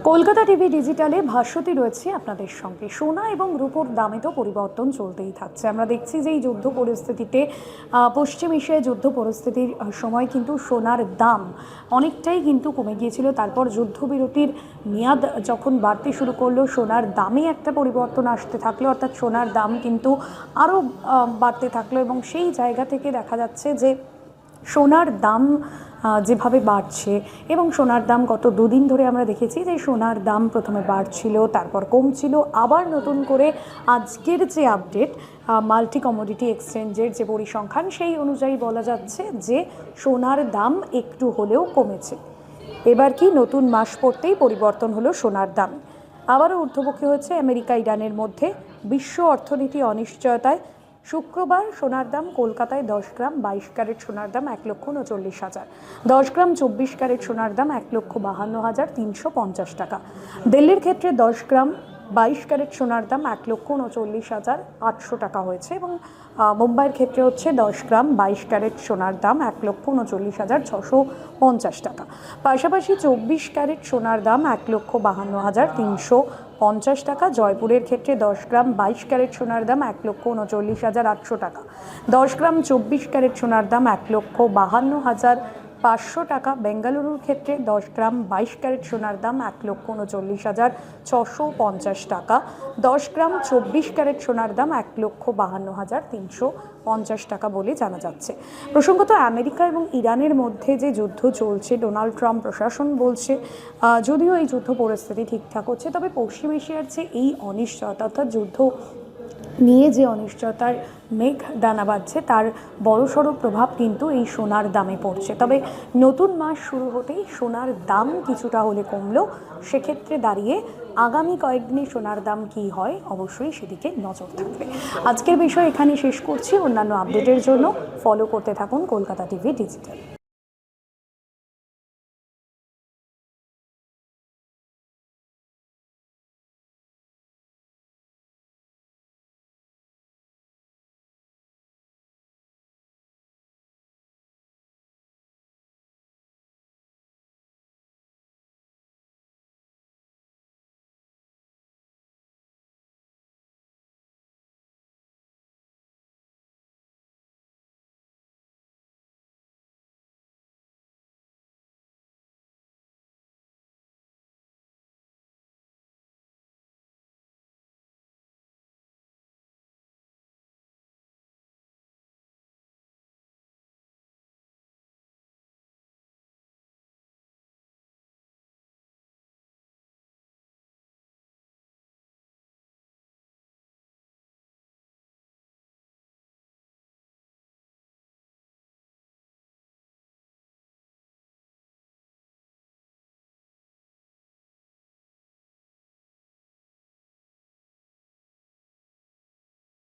Kolkata TV ডিজিটালে ভাষ্যটি রয়েছে আপনাদের সঙ্গে। সোনা এবং রূপোর দামে তো পরিবর্তন চলতেই থাকছে। আমরা দেখছি যে এই যুদ্ধ পরিস্থিতিতে পশ্চিম এশিয়ায় যুদ্ধ পরিস্থিতির সময় কিন্তু সোনার দাম অনেকটাই কিন্তু কমে গিয়েছিল। তারপর যুদ্ধবিরতির মেয়াদ যখন বাড়তে শুরু করলো, সোনার দামে একটা পরিবর্তন আসতে থাকলো, অর্থাৎ সোনার দাম কিন্তু আরও বাড়তে থাকলো এবং সেই জায়গা থেকে দেখা যাচ্ছে যে সোনার দাম যেভাবে বাড়ছে এবং সোনার দাম গত দুদিন ধরে আমরা দেখেছি যে সোনার দাম প্রথমে বাড়ছিল, তারপর কমছিল, আবার নতুন করে আজকের যে আপডেট মাল্টি কমোডিটি এক্সচেঞ্জের যে পরিসংখ্যান সেই অনুযায়ী বলা যাচ্ছে যে সোনার দাম একটু হলেও কমেছে। এবার কি নতুন মাস পড়তেই পরিবর্তন হলো সোনার দাম। আবারও ঊর্ধ্বমুখী হয়েছে আমেরিকা ইরানের মধ্যে। বিশ্ব অর্থনীতি অনিশ্চয়তায় শুক্রবার সোনার দাম কলকাতায় 10 গ্রাম 22 ক্যারেট সোনার দাম 1,39,000, 10 গ্রাম 24 ক্যারেট সোনার দাম 1,52,350 টাকা। দিল্লির ক্ষেত্রে 10 গ্রাম 22 ক্যারেট সোনার দাম 1,39,800 টাকা হয়েছে এবং মুম্বাইয়ের ক্ষেত্রে হচ্ছে 10 গ্রাম 22 ক্যারেট সোনার দাম 1,39,650 টাকা। পাশাপাশি 24 ক্যারেট সোনার দাম 1,52,350 টাকা। জয়পুরের ক্ষেত্রে 10 গ্রাম 22 ক্যারেট সোনার দাম 1,39,800 টাকা, 10 গ্রাম 24 ক্যারেট সোনার দাম 1,52,500 টাকা। বেঙ্গালুরুর ক্ষেত্রে 10 গ্রাম 22 ক্যারেট সোনার দাম 1,39,650 টাকা, 10 গ্রাম 24 ক্যারেট সোনার দাম 1,52,350 টাকা বলে জানা যাচ্ছে। প্রসঙ্গত আমেরিকা এবং ইরানের মধ্যে যে যুদ্ধ চলছে, ডোনাল্ড ট্রাম্প প্রশাসন বলছে যদিও এই যুদ্ধ পরিস্থিতি ঠিকঠাক হচ্ছে, তবে পশ্চিম এশিয়ার যে এই অনিশ্চয়তা, অর্থাৎ যুদ্ধ নিয়ে যে অনিশ্চয়তার মেঘ দানা বাঁধছে, তার বড়সড় প্রভাব কিন্তু এই সোনার দামে পড়ছে। তবে নতুন মাস শুরু হতেই সোনার দাম কিছুটা হলে কমলো। সেক্ষেত্রে দাঁড়িয়ে আগামী কয়েকদিনে সোনার দাম কী হয় অবশ্যই সেদিকে নজর থাকবে। আজকের বিষয় এখানে শেষ করছি। অন্যান্য আপডেটের জন্য ফলো করতে থাকুন কলকাতা টিভি ডিজিটাল।